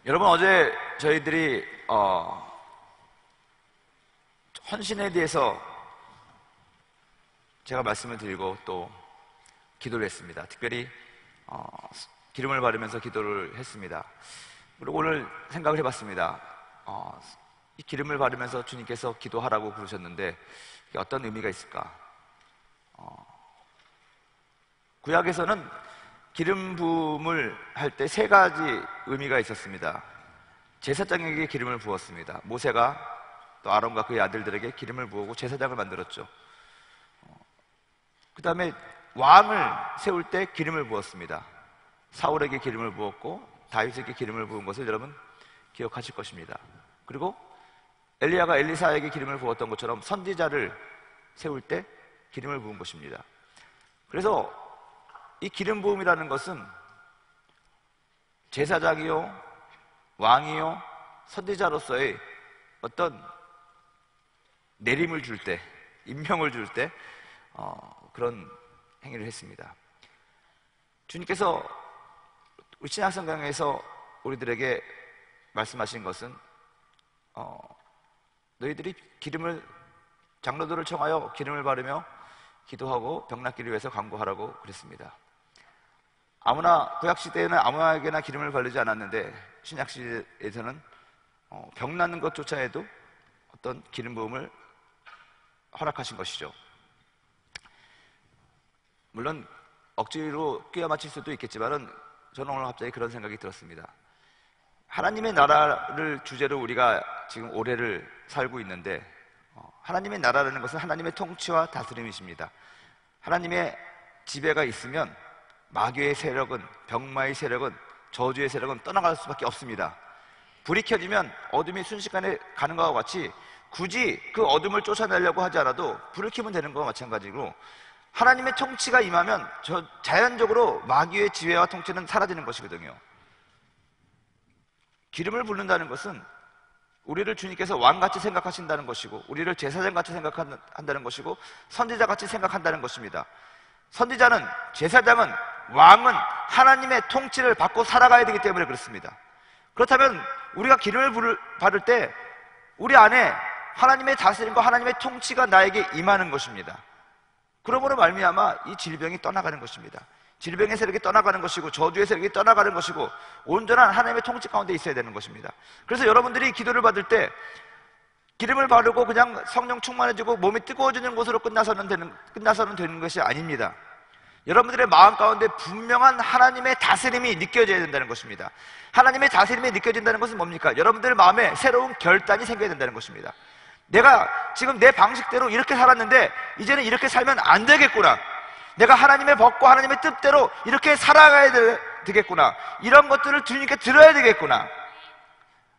여러분, 어제 저희들이 헌신에 대해서 제가 말씀을 드리고 또 기도를 했습니다. 특별히 기름을 바르면서 기도를 했습니다. 그리고 오늘 생각을 해봤습니다. 이 기름을 바르면서 주님께서 기도하라고 부르셨는데 이게 어떤 의미가 있을까? 구약에서는 기름 부음을 할 때 세 가지 의미가 있었습니다. 제사장에게 기름을 부었습니다. 모세가 또 아론과 그의 아들들에게 기름을 부었고 제사장을 만들었죠. 그 다음에 왕을 세울 때 기름을 부었습니다. 사울에게 기름을 부었고 다윗에게 기름을 부은 것을 여러분 기억하실 것입니다. 그리고 엘리야가 엘리사에게 기름을 부었던 것처럼 선지자를 세울 때 기름을 부은 것입니다. 그래서 이 기름 부음이라는 것은 제사장이요, 왕이요, 선지자로서의 어떤 내림을 줄 때, 임명을 줄 때 그런 행위를 했습니다. 주님께서 우리 신약성경에서 우리들에게 말씀하신 것은 너희들이 장로들을 청하여 기름을 바르며 기도하고 병 낫기를 위해서 간구하라고 그랬습니다. 구약시대에는 아무에게나 기름을 바르지 않았는데 신약시대에서는 병 낫는 것조차 해도 어떤 기름 부음을 허락하신 것이죠. 물론 억지로 끼워 맞출 수도 있겠지만은 저는 오늘 갑자기 그런 생각이 들었습니다. 하나님의 나라를 주제로 우리가 지금 올해를 살고 있는데 하나님의 나라라는 것은 하나님의 통치와 다스림이십니다. 하나님의 지배가 있으면 마귀의 세력은, 병마의 세력은, 저주의 세력은 떠나갈 수밖에 없습니다. 불이 켜지면 어둠이 순식간에 가는 것과 같이 굳이 그 어둠을 쫓아내려고 하지 않아도 불을 켜면 되는 것과 마찬가지로 하나님의 통치가 임하면 자연적으로 마귀의 지배와 통치는 사라지는 것이거든요. 기름을 붓는다는 것은 우리를 주님께서 왕같이 생각하신다는 것이고 우리를 제사장같이 생각한다는 것이고 선지자같이 생각한다는 것입니다. 선지자는, 제사장은, 왕은 하나님의 통치를 받고 살아가야 되기 때문에 그렇습니다. 그렇다면 우리가 기름을 바를 때 우리 안에 하나님의 다스림과 하나님의 통치가 나에게 임하는 것입니다. 그러므로 말미암아 이 질병이 떠나가는 것입니다. 질병의 세력이 떠나가는 것이고 저주의 세력이 떠나가는 것이고 온전한 하나님의 통치 가운데 있어야 되는 것입니다. 그래서 여러분들이 기도를 받을 때 기름을 바르고 그냥 성령 충만해지고 몸이 뜨거워지는 것으로 끝나서는 되는 것이 아닙니다. 여러분들의 마음 가운데 분명한 하나님의 다스림이 느껴져야 된다는 것입니다. 하나님의 다스림이 느껴진다는 것은 뭡니까? 여러분들 마음에 새로운 결단이 생겨야 된다는 것입니다. 내가 지금 내 방식대로 이렇게 살았는데 이제는 이렇게 살면 안 되겠구나. 내가 하나님의 법과 하나님의 뜻대로 이렇게 살아가야 되겠구나. 이런 것들을 주님께 들어야 되겠구나.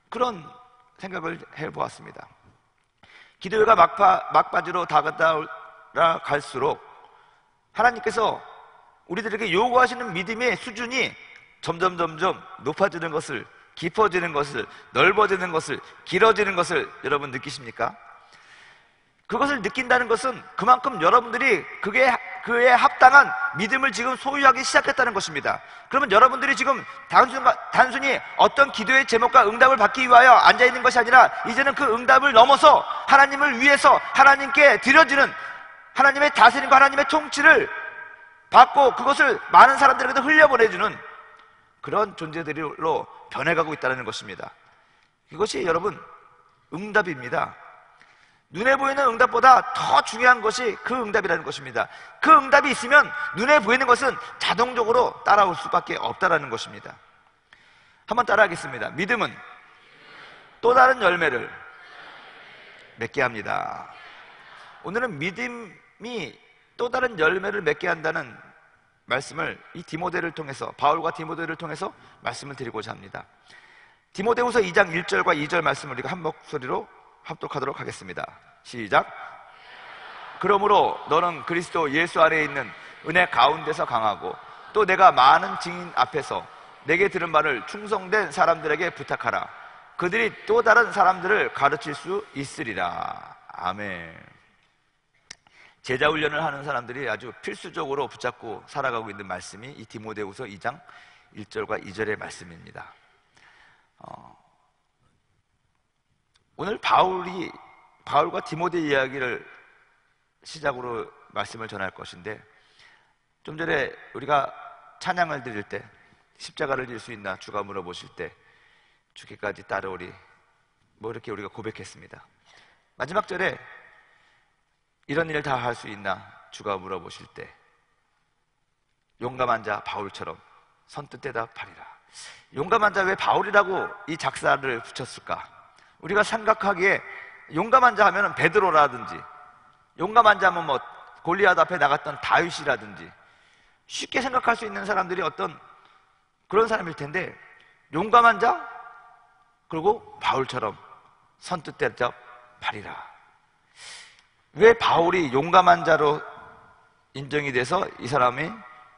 그런 생각을 해보았습니다. 기도회가 막바지로 다가다 갈수록 하나님께서 우리들에게 요구하시는 믿음의 수준이 점점 높아지는 것을, 깊어지는 것을, 넓어지는 것을, 길어지는 것을 여러분 느끼십니까? 그것을 느낀다는 것은 그만큼 여러분들이 그에 합당한 믿음을 지금 소유하기 시작했다는 것입니다. 그러면 여러분들이 지금 단순히 어떤 기도의 제목과 응답을 받기 위하여 앉아있는 것이 아니라 이제는 그 응답을 넘어서 하나님을 위해서 하나님께 드려지는 하나님의 다스림과 하나님의 통치를 받고 그것을 많은 사람들에게도 흘려보내주는 그런 존재들로 변해가고 있다는 것입니다. 이것이 여러분 응답입니다. 눈에 보이는 응답보다 더 중요한 것이 그 응답이라는 것입니다. 그 응답이 있으면 눈에 보이는 것은 자동적으로 따라올 수밖에 없다는 것입니다. 한번 따라하겠습니다. 믿음은 또 다른 열매를 맺게 합니다. 오늘은 믿음이 또 다른 열매를 맺게 한다는 말씀을 이 디모데를 통해서, 바울과 디모데를 통해서 말씀을 드리고자 합니다. 디모데후서 2장 1절과 2절 말씀을 우리가 한 목소리로 합독하도록 하겠습니다. 시작. 그러므로 너는 그리스도 예수 안에 있는 은혜 가운데서 강하고 또 내가 많은 증인 앞에서 내게 들은 말을 충성된 사람들에게 부탁하라. 그들이 또 다른 사람들을 가르칠 수 있으리라. 아멘. 제자 훈련을 하는 사람들이 아주 필수적으로 붙잡고 살아가고 있는 말씀이 이 디모데후서 2장 1절과 2절의 말씀입니다. 오늘 바울과 디모데 이야기를 시작으로 말씀을 전할 것인데, 좀 전에 우리가 찬양을 드릴 때 십자가를 질 수 있나 주가 물어보실 때 주께까지 따르오리, 뭐 이렇게 우리가 고백했습니다. 마지막 절에 이런 일 다 할 수 있나 주가 물어보실 때 용감한 자 바울처럼 선뜻 대답하리라. 용감한 자, 왜 바울이라고 이 작사를 붙였을까? 우리가 생각하기에 용감한 자 하면 베드로라든지, 용감한 자 하면 뭐 골리앗 앞에 나갔던 다윗이라든지 쉽게 생각할 수 있는 사람들이 어떤 그런 사람일 텐데, 용감한 자 그리고 바울처럼 선뜻 대답하리라. 왜 바울이 용감한 자로 인정이 돼서 이 사람이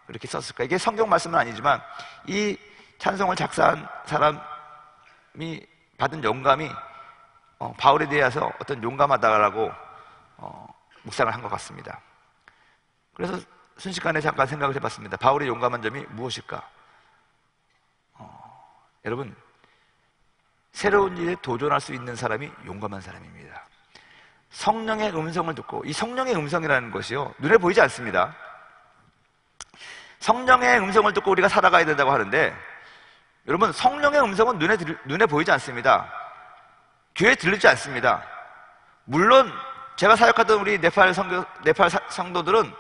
그렇게 썼을까? 이게 성경 말씀은 아니지만 이 찬송을 작사한 사람이 받은 영감이 바울에 대해서 어떤 용감하다라고 묵상을 한 것 같습니다. 그래서 순식간에 잠깐 생각을 해봤습니다. 바울의 용감한 점이 무엇일까? 여러분, 새로운 일에 도전할 수 있는 사람이 용감한 사람입니다. 성령의 음성을 듣고, 이 성령의 음성이라는 것이요, 눈에 보이지 않습니다. 성령의 음성을 듣고 우리가 살아가야 된다고 하는데, 여러분, 성령의 음성은 눈에 보이지 않습니다. 귀에 들리지 않습니다. 물론 제가 사역하던 우리 네팔 성도들은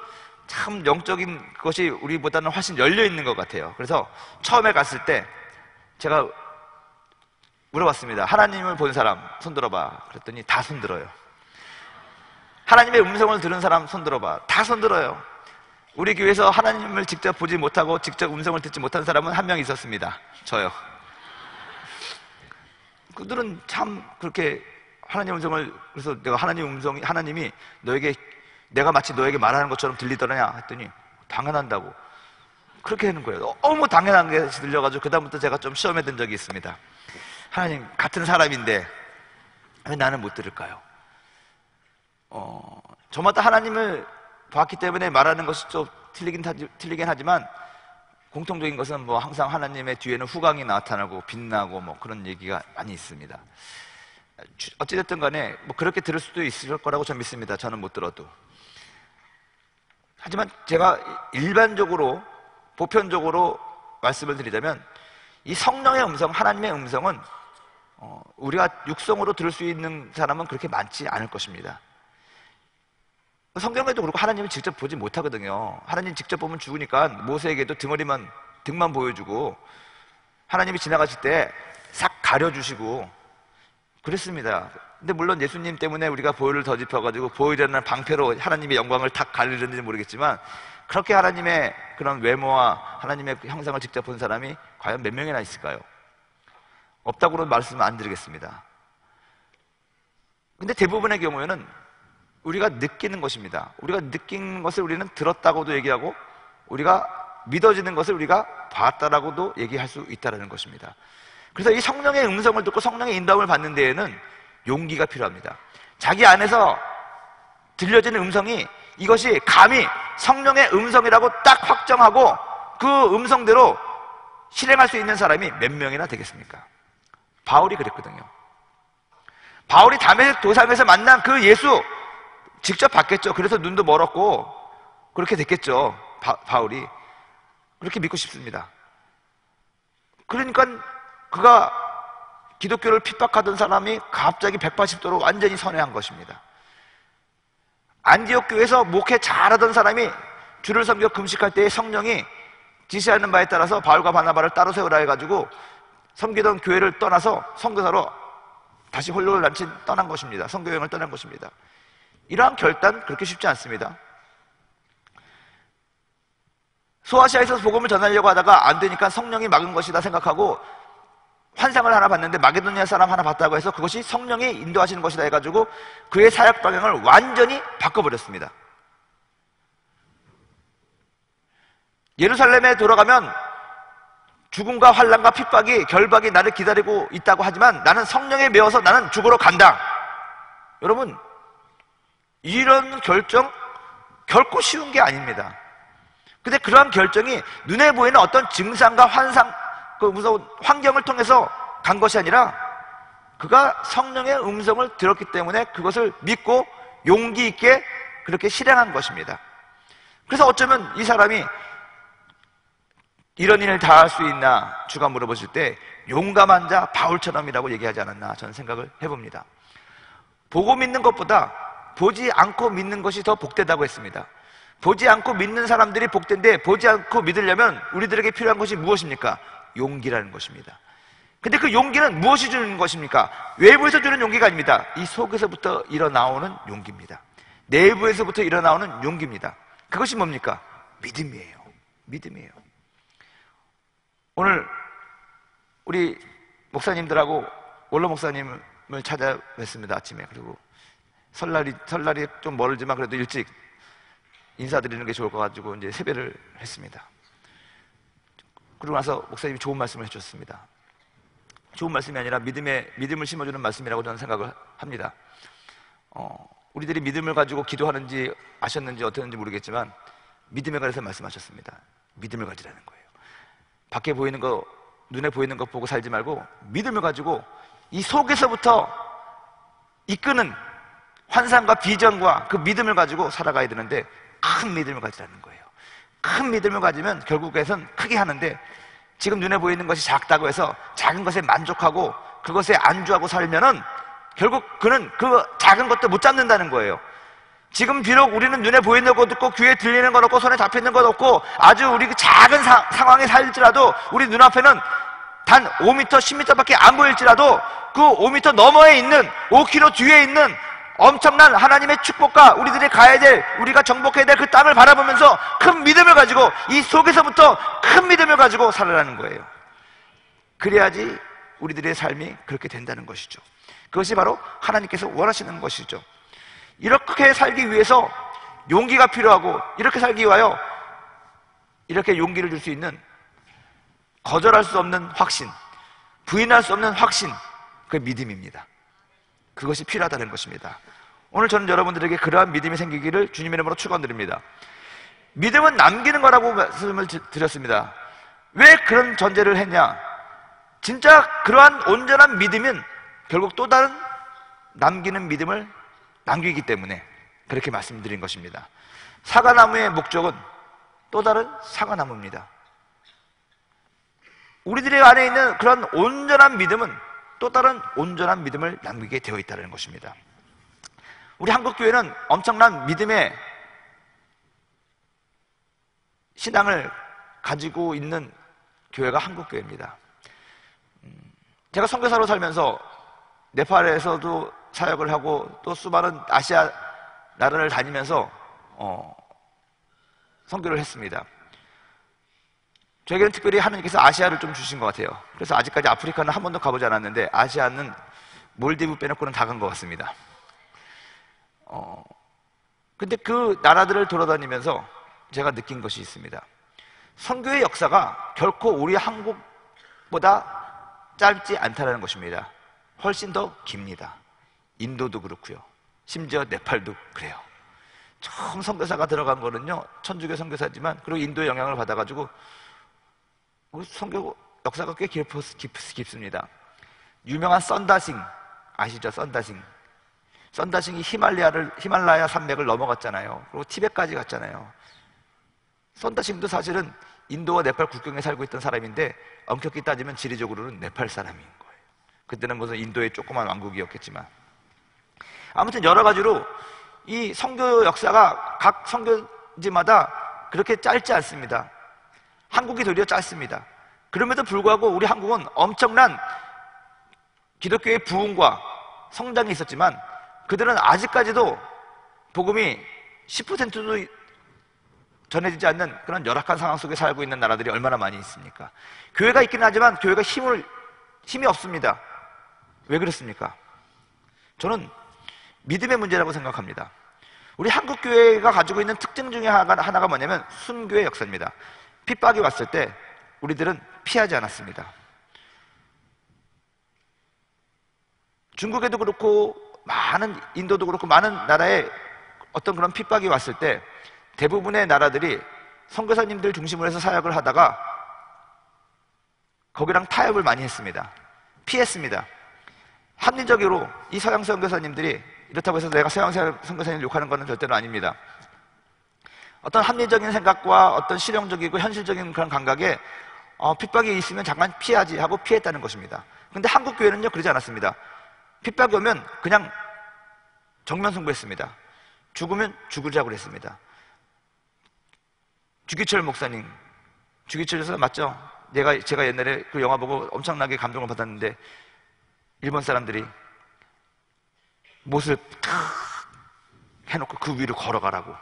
참 영적인 것이 우리보다는 훨씬 열려 있는 것 같아요. 그래서 처음에 갔을 때 제가 물어봤습니다. 하나님을 본 사람 손 들어봐. 그랬더니 다 손 들어요. 하나님의 음성을 들은 사람 손 들어봐. 다 손 들어요. 우리 교회에서 하나님을 직접 보지 못하고 직접 음성을 듣지 못한 사람은 한 명 있었습니다. 저요. 그들은 참 그렇게 하나님의 음성을, 그래서 내가 하나님이 내가 마치 너에게 말하는 것처럼 들리더냐 했더니 당연한다고 그렇게 하는 거예요. 너무 당연한 게 들려가지고 그다음부터 제가 좀 시험에 든 적이 있습니다. 하나님, 같은 사람인데 왜 나는 못 들을까요? 저마다 하나님을 봤기 때문에 말하는 것이 좀 틀리긴 하지만 공통적인 것은 뭐 항상 하나님의 뒤에는 후광이 나타나고 빛나고 뭐 그런 얘기가 많이 있습니다. 어찌됐든 간에 뭐 그렇게 들을 수도 있을 거라고 저는 믿습니다. 저는 못 들어도. 하지만 제가 일반적으로 보편적으로 말씀을 드리자면 이 성령의 음성, 하나님의 음성은 우리가 육성으로 들을 수 있는 사람은 그렇게 많지 않을 것입니다. 성경에도 그렇고 하나님을 직접 보지 못하거든요. 하나님 직접 보면 죽으니까 모세에게도 등만 보여주고 하나님이 지나가실 때 싹 가려주시고 그랬습니다. 근데 물론 예수님 때문에 우리가 보혈을 더집혀가지고 보혈이라는 방패로 하나님의 영광을 탁 가리는지 모르겠지만 그렇게 하나님의 그런 외모와 하나님의 형상을 직접 본 사람이 과연 몇 명이나 있을까요? 없다고는 말씀 안 드리겠습니다. 근데 대부분의 경우에는 우리가 느끼는 것입니다. 우리가 느낀 것을 우리는 들었다고도 얘기하고 우리가 믿어지는 것을 우리가 봤다라고도 얘기할 수 있다는 것입니다. 그래서 이 성령의 음성을 듣고 성령의 인도함을 받는 데에는 용기가 필요합니다. 자기 안에서 들려지는 음성이 이것이 감히 성령의 음성이라고 딱 확정하고 그 음성대로 실행할 수 있는 사람이 몇 명이나 되겠습니까? 바울이 그랬거든요. 바울이 다메섹 도상에서 만난 그 예수 직접 봤겠죠. 그래서 눈도 멀었고 그렇게 됐겠죠. 바울이 그렇게 믿고 싶습니다. 그러니까 그가 기독교를 핍박하던 사람이 갑자기 180도로 완전히 선회한 것입니다. 안디옥 교회에서 목회 잘하던 사람이 주를 섬겨 금식할 때에 성령이 지시하는 바에 따라서 바울과 바나바를 따로 세우라 해가지고 섬기던 교회를 떠나서 선교사로 다시 홀로란치 떠난 것입니다. 선교여행을 떠난 것입니다. 이러한 결단 그렇게 쉽지 않습니다. 소아시아에서 복음을 전하려고 하다가 안 되니까 성령이 막은 것이다 생각하고 환상을 하나 봤는데 마게도니아 사람 하나 봤다고 해서 그것이 성령이 인도하시는 것이다 해가지고 그의 사역 방향을 완전히 바꿔버렸습니다. 예루살렘에 돌아가면 죽음과 환난과 핍박이 결박이 나를 기다리고 있다고 하지만 나는 성령에 매어서 나는 죽으러 간다. 여러분, 이런 결정 결코 쉬운 게 아닙니다. 근데 그러한 결정이 눈에 보이는 어떤 증상과 환상, 그 무서운 환경을 통해서 간 것이 아니라 그가 성령의 음성을 들었기 때문에 그것을 믿고 용기 있게 그렇게 실행한 것입니다. 그래서 어쩌면 이 사람이 이런 일을 다 할 수 있나 주가 물어보실 때 용감한 자 바울처럼이라고 얘기하지 않았나 저는 생각을 해봅니다. 보고 믿는 것보다 보지 않고 믿는 것이 더 복되다고 했습니다. 보지 않고 믿는 사람들이 복된데 보지 않고 믿으려면 우리들에게 필요한 것이 무엇입니까? 용기라는 것입니다. 근데 그 용기는 무엇이 주는 것입니까? 외부에서 주는 용기가 아닙니다. 이 속에서부터 일어나오는 용기입니다. 내부에서부터 일어나오는 용기입니다. 그것이 뭡니까? 믿음이에요. 믿음이에요. 오늘 우리 목사님들하고 원로 목사님을 찾아뵀습니다. 아침에. 그리고 설날이 좀 멀지만 그래도 일찍 인사드리는 게 좋을 것 가지고 이제 세배를 했습니다. 그러고 나서 목사님이 좋은 말씀을 해주셨습니다. 좋은 말씀이 아니라 믿음을 심어주는 말씀이라고 저는 생각을 합니다. 우리들이 믿음을 가지고 기도하는지 아셨는지 어땠는지 모르겠지만 믿음에 관해서 말씀하셨습니다. 믿음을 가지라는 거예요. 밖에 보이는 거, 눈에 보이는 것 보고 살지 말고 믿음을 가지고 이 속에서부터 이끄는 환상과 비전과 그 믿음을 가지고 살아가야 되는데 큰 믿음을 가지라는 거예요. 큰 믿음을 가지면 결국에선 크게 하는데 지금 눈에 보이는 것이 작다고 해서 작은 것에 만족하고 그것에 안주하고 살면은 결국 그는 그 작은 것도 못 잡는다는 거예요. 지금 비록 우리는 눈에 보이는 것도 없고 귀에 들리는 것 없고 손에 잡히는 것 없고 아주 우리 그 작은 상황에 살지라도 우리 눈앞에는 단 5m, 10m밖에 안 보일지라도 그 5m 너머에 있는 5km 뒤에 있는 엄청난 하나님의 축복과 우리들이 가야 될, 우리가 정복해야 될 그 땅을 바라보면서 큰 믿음을 가지고 이 속에서부터 큰 믿음을 가지고 살아라는 거예요. 그래야지 우리들의 삶이 그렇게 된다는 것이죠. 그것이 바로 하나님께서 원하시는 것이죠. 이렇게 살기 위해서 용기가 필요하고 이렇게 살기 위하여 이렇게 용기를 줄 수 있는 거절할 수 없는 확신, 부인할 수 없는 확신, 그게 믿음입니다. 그것이 필요하다는 것입니다. 오늘 저는 여러분들에게 그러한 믿음이 생기기를 주님의 이름으로 축원드립니다. 믿음은 남기는 거라고 말씀을 드렸습니다. 왜 그런 전제를 했냐? 진짜 그러한 온전한 믿음은 결국 또 다른 남기는 믿음을 남기기 때문에 그렇게 말씀드린 것입니다. 사과나무의 목적은 또 다른 사과나무입니다. 우리들의 안에 있는 그런 온전한 믿음은 또 다른 온전한 믿음을 남기게 되어 있다는 것입니다. 우리 한국교회는 엄청난 믿음의 신앙을 가지고 있는 교회가 한국교회입니다. 제가 선교사로 살면서 네팔에서도 사역을 하고 또 수많은 아시아 나라를 다니면서 선교를 했습니다. 저에게는 특별히 하나님께서 아시아를 좀 주신 것 같아요. 그래서 아직까지 아프리카는 한 번도 가보지 않았는데 아시아는 몰디브 빼놓고는 다 간 것 같습니다. 근데 그 나라들을 돌아다니면서 제가 느낀 것이 있습니다. 선교의 역사가 결코 우리 한국보다 짧지 않다는 것입니다. 훨씬 더 깁니다. 인도도 그렇고요. 심지어 네팔도 그래요. 처음 선교사가 들어간 거는요, 천주교 선교사지만 그리고 인도의 영향을 받아가지고 선교 역사가 꽤 깊습니다. 유명한 썬다싱 아시죠? 썬다싱이 히말라야 산맥을 넘어갔잖아요. 그리고 티벳까지 갔잖아요. 썬다싱도 사실은 인도와 네팔 국경에 살고 있던 사람인데 엄격히 따지면 지리적으로는 네팔 사람인 거예요. 그때는 무슨 인도의 조그만 왕국이었겠지만 아무튼 여러 가지로 이 선교 역사가 각 선교지마다 그렇게 짧지 않습니다. 한국이 도리어 짧습니다. 그럼에도 불구하고 우리 한국은 엄청난 기독교의 부흥과 성장이 있었지만 그들은 아직까지도 복음이 10%도 전해지지 않는 그런 열악한 상황 속에 살고 있는 나라들이 얼마나 많이 있습니까? 교회가 있긴 하지만 교회가 힘이 없습니다. 왜 그렇습니까? 저는 믿음의 문제라고 생각합니다. 우리 한국교회가 가지고 있는 특징 중에 하나가 뭐냐면 순교의 역사입니다. 핍박이 왔을 때 우리들은 피하지 않았습니다. 중국에도 그렇고 인도도 그렇고 많은 나라에 어떤 그런 핍박이 왔을 때 대부분의 나라들이 선교사님들 중심으로 해서 사역을 하다가 거기랑 타협을 많이 했습니다. 피했습니다. 합리적으로 이 서양 선교사님들이, 이렇다고 해서 내가 서양 선교사님을 욕하는 것은 절대로 아닙니다. 어떤 합리적인 생각과 어떤 실용적이고 현실적인 그런 감각에 핍박이 있으면 잠깐 피하지 하고 피했다는 것입니다. 근데 한국 교회는요 그러지 않았습니다. 핍박이 오면 그냥 정면 승부했습니다. 죽으면 죽으자고 그랬습니다. 주기철 목사님, 주기철 교사 맞죠? 제가 옛날에 그 영화 보고 엄청나게 감동을 받았는데, 일본 사람들이 못을 탁 해놓고 그 위로 걸어가라고,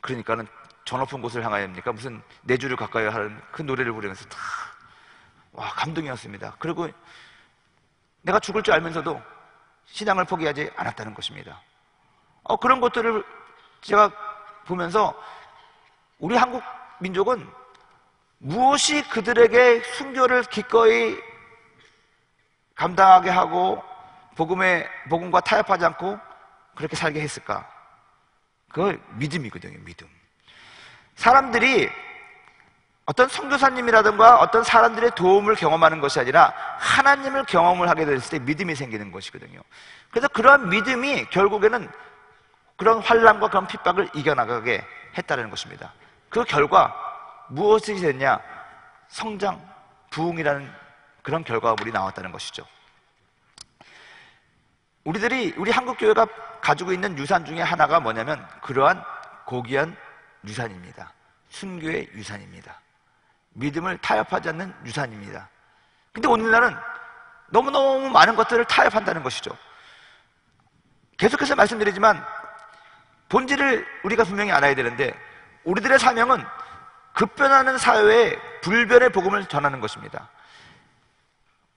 그러니까는 저 높은 곳을 향하여입니까? 무슨 내주를 가까이 하는 그 노래를 부르면서 탁, 와, 감동이었습니다. 그리고 내가 죽을 줄 알면서도 신앙을 포기하지 않았다는 것입니다. 그런 것들을 제가 보면서 우리 한국 민족은 무엇이 그들에게 순교를 기꺼이 감당하게 하고 복음과 타협하지 않고 그렇게 살게 했을까? 그건 믿음이거든요. 믿음. 사람들이 어떤 선교사님이라든가 어떤 사람들의 도움을 경험하는 것이 아니라 하나님을 경험을 하게 됐을 때 믿음이 생기는 것이거든요. 그래서 그러한 믿음이 결국에는 그런 환난과 그런 핍박을 이겨나가게 했다는 것입니다. 그 결과 무엇이 됐냐? 성장, 부흥이라는 그런 결과물이 나왔다는 것이죠. 우리 한국 교회가 가지고 있는 유산 중에 하나가 뭐냐면 그러한 고귀한 유산입니다. 순교의 유산입니다. 믿음을 타협하지 않는 유산입니다. 근데 오늘날은 너무너무 많은 것들을 타협한다는 것이죠. 계속해서 말씀드리지만 본질을 우리가 분명히 알아야 되는데, 우리들의 사명은 급변하는 사회에 불변의 복음을 전하는 것입니다.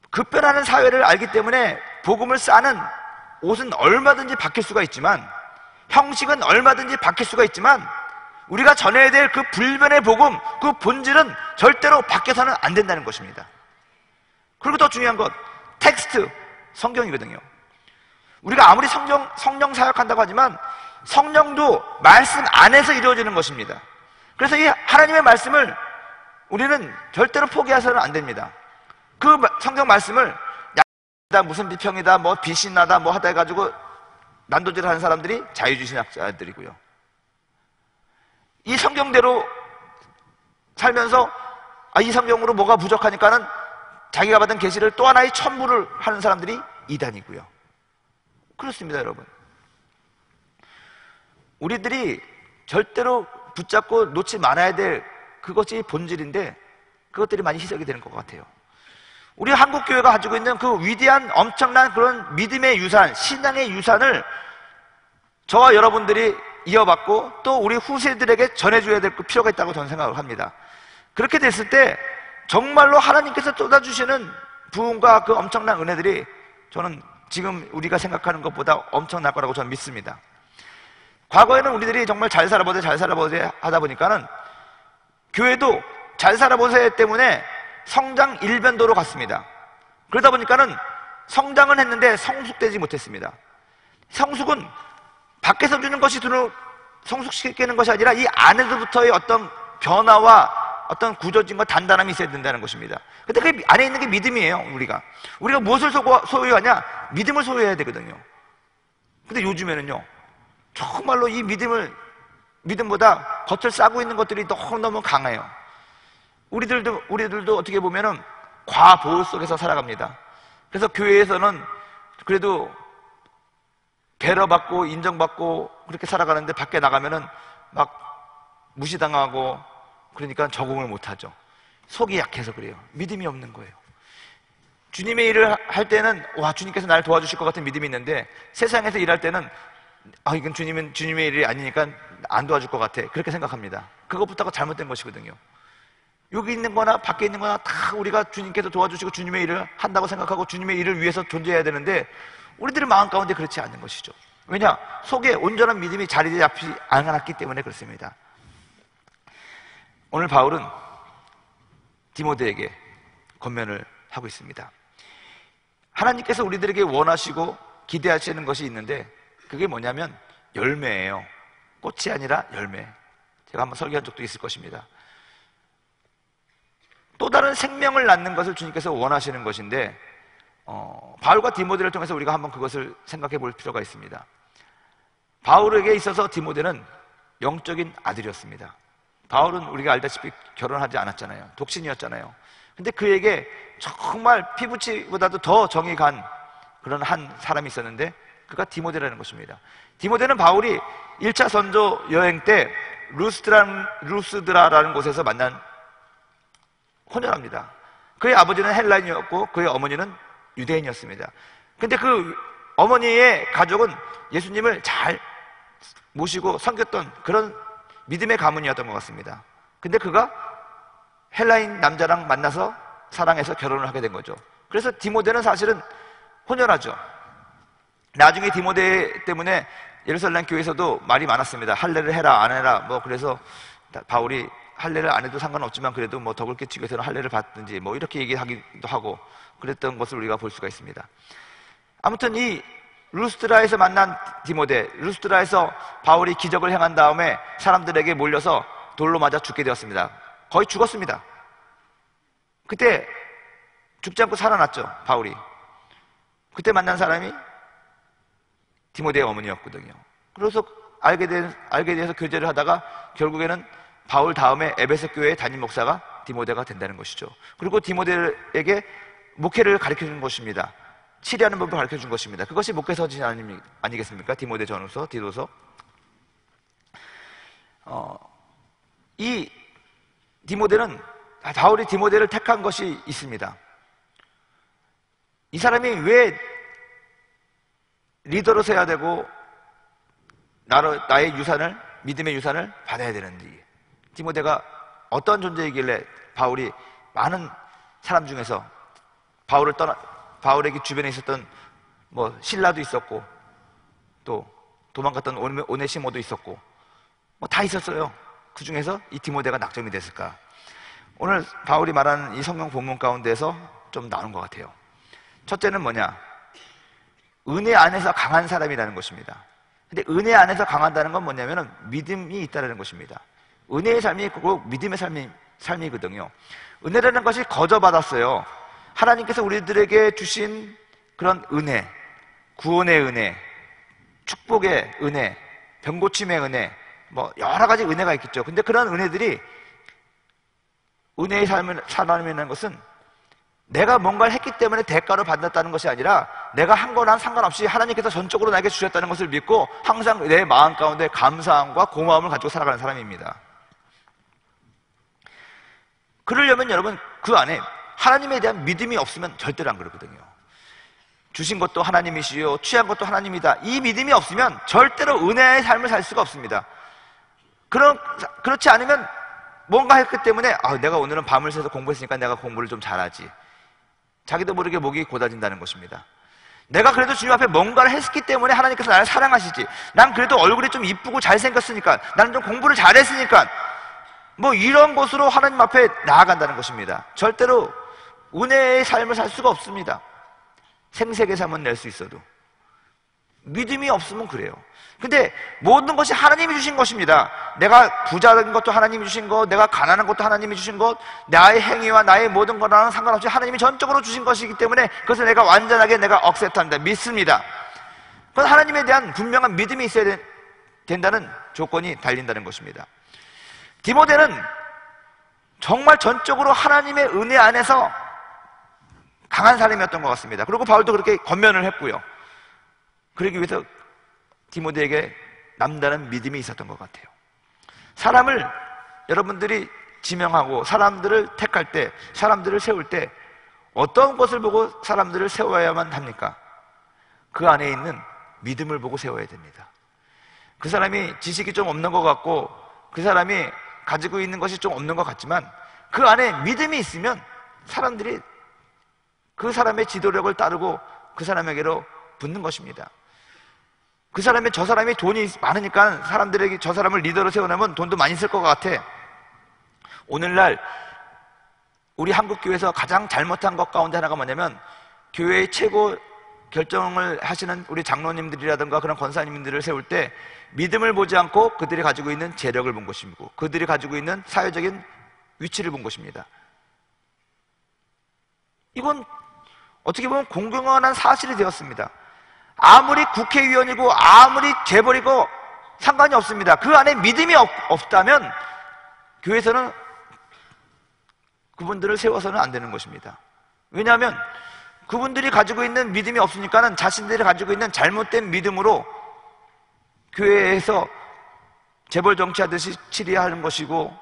급변하는 사회를 알기 때문에 복음을 싸는 옷은 얼마든지 바뀔 수가 있지만, 형식은 얼마든지 바뀔 수가 있지만, 우리가 전해야 될 그 불변의 복음, 그 본질은 절대로 바뀌어서는 안 된다는 것입니다. 그리고 더 중요한 것, 텍스트, 성경이거든요. 우리가 아무리 성령 사역한다고 하지만 성령도 말씀 안에서 이루어지는 것입니다. 그래서 이 하나님의 말씀을 우리는 절대로 포기해서는 안 됩니다. 그 성경 말씀을 무슨 비평이다, 뭐 비신나다, 뭐 하다 해가지고 난도질을 하는 사람들이 자유주의신학자들이고요. 이 성경대로 살면서 이 성경으로 뭐가 부족하니까는 자기가 받은 계시를 또 하나의 첨부를 하는 사람들이 이단이고요. 그렇습니다, 여러분. 우리들이 절대로 붙잡고 놓지 말아야 될 그것이 본질인데 그것들이 많이 희석이 되는 것 같아요. 우리 한국교회가 가지고 있는 그 위대한 엄청난 그런 믿음의 유산, 신앙의 유산을 저와 여러분들이 이어받고 또 우리 후세들에게 전해줘야 될 필요가 있다고 저는 생각을 합니다. 그렇게 됐을 때 정말로 하나님께서 쏟아주시는 부흥과 그 엄청난 은혜들이 저는 지금 우리가 생각하는 것보다 엄청날 거라고 저는 믿습니다. 과거에는 우리들이 정말 잘 살아보자 하다 보니까는 교회도 잘 살아보자 때문에 성장 일변도로 갔습니다. 그러다 보니까는 성장은 했는데 성숙되지 못했습니다. 성숙은 밖에서 주는 것이 성숙시키는 것이 아니라 이 안에서부터의 어떤 변화와 어떤 구조진과 단단함이 있어야 된다는 것입니다. 근데 그 안에 있는 게 믿음이에요. 우리가 무엇을 소유하냐? 믿음을 소유해야 되거든요. 근데 요즘에는요 정말로 이 믿음보다 겉을 싸고 있는 것들이 너무너무 강해요. 우리들도 어떻게 보면은 과보호 속에서 살아갑니다. 그래서 교회에서는 그래도 배려받고 인정받고 그렇게 살아가는데 밖에 나가면은 막 무시당하고 그러니까 적응을 못하죠. 속이 약해서 그래요. 믿음이 없는 거예요. 주님의 일을 할 때는 와, 주님께서 나를 도와주실 것 같은 믿음이 있는데 세상에서 일할 때는 이건 주님의 일이 아니니까 안 도와줄 것 같아, 그렇게 생각합니다. 그것부터가 잘못된 것이거든요. 여기 있는 거나 밖에 있는 거나 다 우리가 주님께서 도와주시고 주님의 일을 한다고 생각하고 주님의 일을 위해서 존재해야 되는데 우리들의 마음 가운데 그렇지 않는 것이죠. 왜냐? 속에 온전한 믿음이 자리 잡지 않았기 때문에 그렇습니다. 오늘 바울은 디모데에게 권면을 하고 있습니다. 하나님께서 우리들에게 원하시고 기대하시는 것이 있는데 그게 뭐냐면 열매예요. 꽃이 아니라 열매. 제가 한번 설교한 적도 있을 것입니다. 또 다른 생명을 낳는 것을 주님께서 원하시는 것인데 바울과 디모데를 통해서 우리가 한번 그것을 생각해 볼 필요가 있습니다. 바울에게 있어서 디모데는 영적인 아들이었습니다. 바울은 우리가 알다시피 결혼하지 않았잖아요. 독신이었잖아요. 근데 그에게 정말 피부치보다도 더 정이 간 그런 한 사람이 있었는데 그가 디모데라는 것입니다. 디모데는 바울이 1차 선조 여행 때 루스드라라는 곳에서 만난 혼혈합니다. 그의 아버지는 헬라인이었고 그의 어머니는 유대인이었습니다. 근데 그 어머니의 가족은 예수님을 잘 모시고 섬겼던 그런 믿음의 가문이었던 것 같습니다. 근데 그가 헬라인 남자랑 만나서 사랑해서 결혼을 하게 된 거죠. 그래서 디모데는 사실은 혼혈하죠. 나중에 디모데 때문에 예루살렘 교회에서도 말이 많았습니다. 할례를 해라 안 해라 뭐 그래서 바울이 할례를 안 해도 상관없지만 그래도 뭐 덕을 끼치기 위해서는 할례를 받든지 뭐 이렇게 얘기하기도 하고 그랬던 것을 우리가 볼 수가 있습니다. 아무튼 이 루스드라에서 만난 디모데, 루스드라에서 바울이 기적을 행한 다음에 사람들에게 몰려서 돌로 맞아 죽게 되었습니다. 거의 죽었습니다. 그때 죽지 않고 살아났죠, 바울이. 그때 만난 사람이 디모데의 어머니였거든요. 그래서 알게 돼서 교제를 하다가 결국에는 바울 다음에 에베소 교회의 담임 목사가 디모데가 된다는 것이죠. 그리고 디모데에게 목회를 가르쳐준 것입니다. 치리하는 법을 가르쳐준 것입니다. 그것이 목회서지 아니겠습니까? 디모데 전후서, 디도서. 이 디모데는 바울이 디모데를 택한 것이 있습니다. 이 사람이 왜 리더로 서야 되고 나의 유산을, 믿음의 유산을 받아야 되는지, 디모데가 어떤 존재이길래 바울이 많은 사람 중에서 바울에게 주변에 있었던 뭐 신라도 있었고 또 도망갔던 오네시모도 있었고 뭐 다 있었어요. 그 중에서 이 디모데가 낙점이 됐을까? 오늘 바울이 말하는 이 성경 본문 가운데서 좀 나오는 것 같아요. 첫째는 뭐냐? 은혜 안에서 강한 사람이라는 것입니다. 근데 은혜 안에서 강하다는 건 뭐냐면은 믿음이 있다는 것입니다. 은혜의 삶이 꼭 믿음의 삶이거든요. 은혜라는 것이 거저받았어요. 하나님께서 우리들에게 주신 그런 은혜, 구원의 은혜, 축복의 은혜, 병고침의 은혜, 뭐 여러 가지 은혜가 있겠죠. 근데 그런 은혜들이 은혜의 삶을 살아내는 것은 내가 뭔가를 했기 때문에 대가로 받았다는 것이 아니라 내가 한 거랑 상관없이 하나님께서 전적으로 나에게 주셨다는 것을 믿고 항상 내 마음 가운데 감사함과 고마움을 가지고 살아가는 사람입니다. 그러려면 여러분 그 안에 하나님에 대한 믿음이 없으면 절대로 안 그러거든요. 주신 것도 하나님이시요 취한 것도 하나님이다. 이 믿음이 없으면 절대로 은혜의 삶을 살 수가 없습니다. 그렇지 않으면 뭔가 했기 때문에 내가 오늘은 밤을 새서 공부했으니까 내가 공부를 좀 잘하지. 자기도 모르게 목이 곧아진다는 것입니다. 내가 그래도 주님 앞에 뭔가를 했기 때문에 하나님께서 나를 사랑하시지. 난 그래도 얼굴이 좀 이쁘고 잘생겼으니까, 나는 좀 공부를 잘했으니까, 뭐 이런 것으로 하나님 앞에 나아간다는 것입니다. 절대로 은혜의 삶을 살 수가 없습니다. 생색의 삶은 낼 수 있어도 믿음이 없으면 그래요. 근데 모든 것이 하나님이 주신 것입니다. 내가 부자인 것도 하나님이 주신 것, 내가 가난한 것도 하나님이 주신 것, 나의 행위와 나의 모든 거랑은 상관없이 하나님이 전적으로 주신 것이기 때문에 그것을 내가 완전하게 내가 억셉트합니다. 믿습니다. 그건 하나님에 대한 분명한 믿음이 있어야 된다는 조건이 달린다는 것입니다. 디모데는 정말 전적으로 하나님의 은혜 안에서 강한 사람이었던 것 같습니다. 그리고 바울도 그렇게 권면을 했고요. 그러기 위해서 디모데에게 남다른 믿음이 있었던 것 같아요. 사람을 여러분들이 지명하고 사람들을 택할 때, 사람들을 세울 때 어떤 것을 보고 사람들을 세워야만 합니까? 그 안에 있는 믿음을 보고 세워야 됩니다. 그 사람이 지식이 좀 없는 것 같고 그 사람이 가지고 있는 것이 좀 없는 것 같지만 그 안에 믿음이 있으면 사람들이 그 사람의 지도력을 따르고 그 사람에게로 붙는 것입니다. 그 사람이 저 사람이 돈이 많으니까 사람들에게 저 사람을 리더로 세워놓으면 돈도 많이 쓸 것 같아. 오늘날 우리 한국교회에서 가장 잘못한 것 가운데 하나가 뭐냐면 교회의 최고 결정을 하시는 우리 장로님들이라든가 그런 권사님들을 세울 때 믿음을 보지 않고 그들이 가지고 있는 재력을 본 것이고 그들이 가지고 있는 사회적인 위치를 본 것입니다. 이건 어떻게 보면 공공연한 사실이 되었습니다. 아무리 국회의원이고 아무리 재벌이고 상관이 없습니다. 그 안에 믿음이 없다면 교회에서는 그분들을 세워서는 안 되는 것입니다. 왜냐하면 그분들이 가지고 있는 믿음이 없으니까는 자신들이 가지고 있는 잘못된 믿음으로 교회에서 재벌 정치하듯이 치리하는 것이고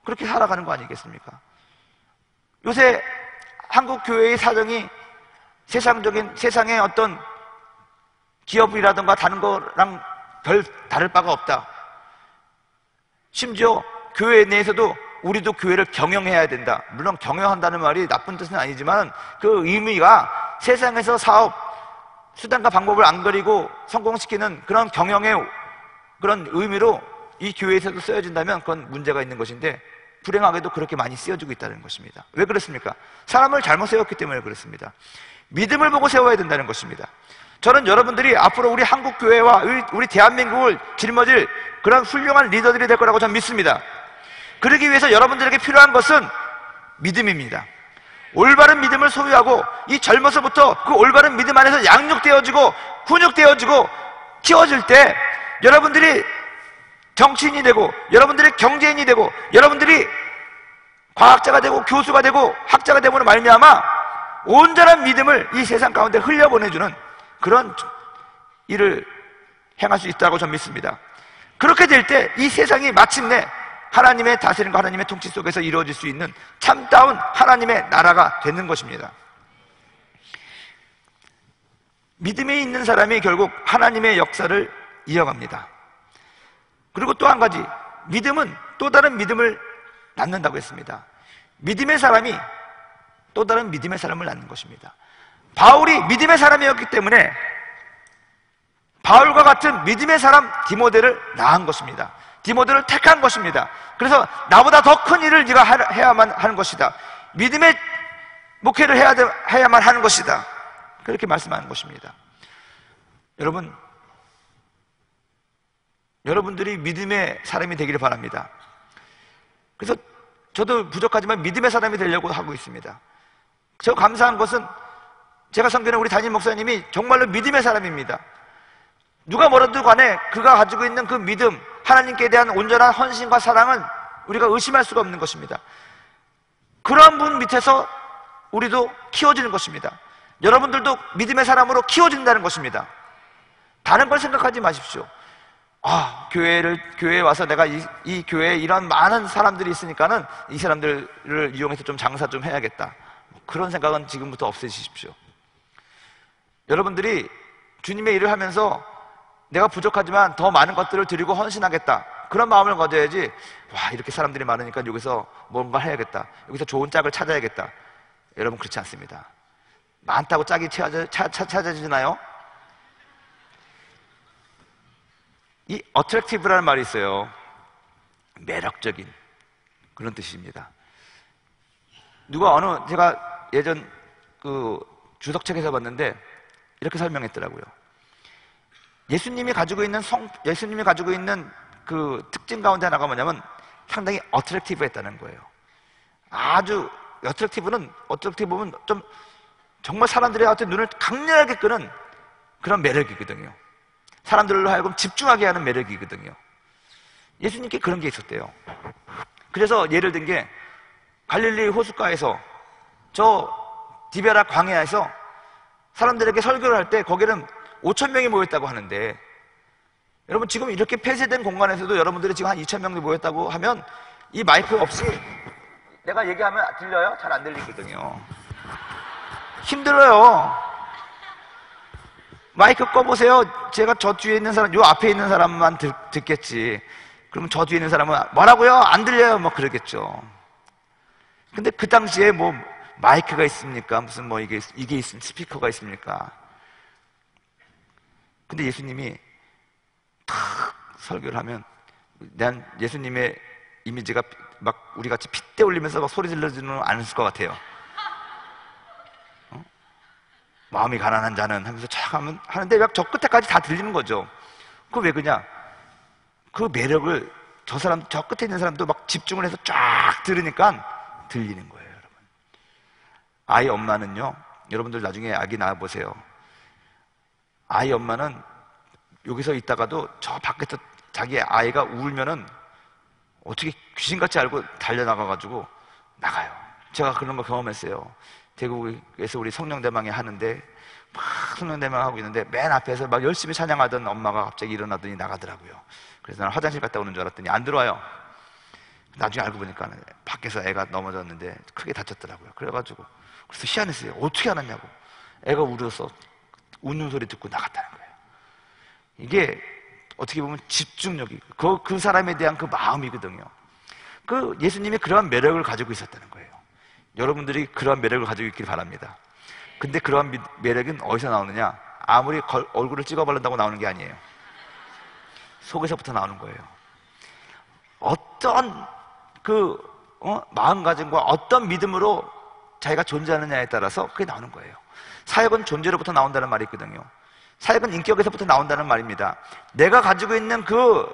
그렇게 살아가는 거 아니겠습니까? 요새 한국 교회의 사정이 세상의 어떤 기업이라든가 다른 거랑 별 다를 바가 없다. 심지어 교회 내에서도 우리도 교회를 경영해야 된다. 물론 경영한다는 말이 나쁜 뜻은 아니지만 그 의미가 세상에서 사업, 수단과 방법을 안 그리고 성공시키는 그런 경영의 그런 의미로 이 교회에서도 쓰여진다면 그건 문제가 있는 것인데 불행하게도 그렇게 많이 쓰여지고 있다는 것입니다. 왜 그렇습니까? 사람을 잘못 세웠기 때문에 그렇습니다. 믿음을 보고 세워야 된다는 것입니다. 저는 여러분들이 앞으로 우리 한국 교회와 우리 대한민국을 짊어질 그런 훌륭한 리더들이 될 거라고 저는 믿습니다. 그러기 위해서 여러분들에게 필요한 것은 믿음입니다. 올바른 믿음을 소유하고 이 젊어서부터 그 올바른 믿음 안에서 양육되어지고 훈육되어지고 키워질 때 여러분들이 정치인이 되고 여러분들이 경제인이 되고 여러분들이 과학자가 되고 교수가 되고 학자가 되므로 말미암아 온전한 믿음을 이 세상 가운데 흘려보내주는 그런 일을 행할 수 있다고 저는 믿습니다. 그렇게 될 때 이 세상이 마침내 하나님의 다스림과 하나님의 통치 속에서 이루어질 수 있는 참다운 하나님의 나라가 되는 것입니다. 믿음이 있는 사람이 결국 하나님의 역사를 이어갑니다. 그리고 또 한 가지, 믿음은 또 다른 믿음을 낳는다고 했습니다. 믿음의 사람이 또 다른 믿음의 사람을 낳는 것입니다. 바울이 믿음의 사람이었기 때문에 바울과 같은 믿음의 사람 디모데를 낳은 것입니다. 디모데를 택한 것입니다. 그래서 나보다 더 큰 일을 네가 해야만 하는 것이다. 믿음의 목회를 해야만 하는 것이다. 그렇게 말씀하는 것입니다. 여러분들이 믿음의 사람이 되기를 바랍니다. 그래서 저도 부족하지만 믿음의 사람이 되려고 하고 있습니다. 저 감사한 것은 제가 섬기는 우리 담임 목사님이 정말로 믿음의 사람입니다. 누가 뭐라도 간에 그가 가지고 있는 그 믿음, 하나님께 대한 온전한 헌신과 사랑은 우리가 의심할 수가 없는 것입니다. 그러한 분 밑에서 우리도 키워지는 것입니다. 여러분들도 믿음의 사람으로 키워진다는 것입니다. 다른 걸 생각하지 마십시오. 교회에 와서 내가 이 교회에 이런 많은 사람들이 있으니까는 이 사람들을 이용해서 좀 장사 좀 해야겠다. 그런 생각은 지금부터 없애주십시오. 여러분들이 주님의 일을 하면서 내가 부족하지만 더 많은 것들을 드리고 헌신하겠다. 그런 마음을 가져야지, 이렇게 사람들이 많으니까 여기서 뭔가 해야겠다. 여기서 좋은 짝을 찾아야겠다. 여러분, 그렇지 않습니다. 많다고 짝이 찾아지나요? 이 attractive라는 말이 있어요. 매력적인 그런 뜻입니다. 제가 예전 그 주석책에서 봤는데 이렇게 설명했더라고요. 예수님이 가지고 있는 그 특징 가운데 하나가 뭐냐면 상당히 attractive했다는 거예요. 아주 attractive는 어떻게 보면 좀 정말 사람들의 어떤 눈을 강렬하게 끄는 그런 매력이거든요. 사람들로 하여금 집중하게 하는 매력이거든요. 예수님께 그런 게 있었대요. 그래서 예를 든 게 갈릴리 호숫가에서 저 디베라 광야에서 사람들에게 설교를 할 때 거기는 5,000명이 모였다고 하는데, 여러분 지금 이렇게 폐쇄된 공간에서도 여러분들이 지금 한 2,000명이 모였다고 하면 이 마이크 없이 내가 얘기하면 들려요? 잘 안 들리거든요. 힘들어요. 마이크 꺼보세요. 제가 저 뒤에 있는 사람, 요 앞에 있는 사람만 듣겠지. 그러면 저 뒤에 있는 사람은 뭐라고요? 안 들려요? 뭐 그러겠죠. 근데 그 당시에 뭐 마이크가 있습니까? 무슨 뭐 이게 있으면 스피커가 있습니까? 근데 예수님이 탁 설교를 하면 난 예수님의 이미지가 막 우리 같이 핏대 올리면서 막 소리 질러주는 않을 것 같아요. 마음이 가난한 자는 하면서 쫙 하는데 막 저 끝에까지 다 들리는 거죠. 그거 왜 그러냐? 그 매력을 저 끝에 있는 사람도 막 집중을 해서 쫙 들으니까 들리는 거예요, 여러분. 아이 엄마는요, 여러분들 나중에 아기 낳아보세요. 아이 엄마는 여기서 있다가도 저 밖에서 자기 아이가 울면은 어떻게 귀신같이 알고 달려나가가지고 나가요. 제가 그런 거 경험했어요. 대구에서 우리 성령대망회 하는데 막 성령대망 하고 있는데 맨 앞에서 막 열심히 찬양하던 엄마가 갑자기 일어나더니 나가더라고요. 그래서 나는 화장실 갔다 오는 줄 알았더니 안 들어와요. 나중에 알고 보니까 밖에서 애가 넘어졌는데 크게 다쳤더라고요. 그래가지고 그래서 희한했어요. 어떻게 알았냐고. 애가 울어서 우는 소리 듣고 나갔다는 거예요. 이게 어떻게 보면 집중력이 그 사람에 대한 그 마음이거든요. 그 예수님이 그러한 매력을 가지고 있었다는 거예요. 여러분들이 그러한 매력을 가지고 있길 바랍니다. 근데 그러한 매력은 어디서 나오느냐? 아무리 얼굴을 찍어 바른다고 나오는 게 아니에요. 속에서부터 나오는 거예요. 어떤 마음가짐과 어떤 믿음으로 자기가 존재하느냐에 따라서 그게 나오는 거예요. 사역은 존재로부터 나온다는 말이 있거든요. 사역은 인격에서부터 나온다는 말입니다. 내가 가지고 있는 그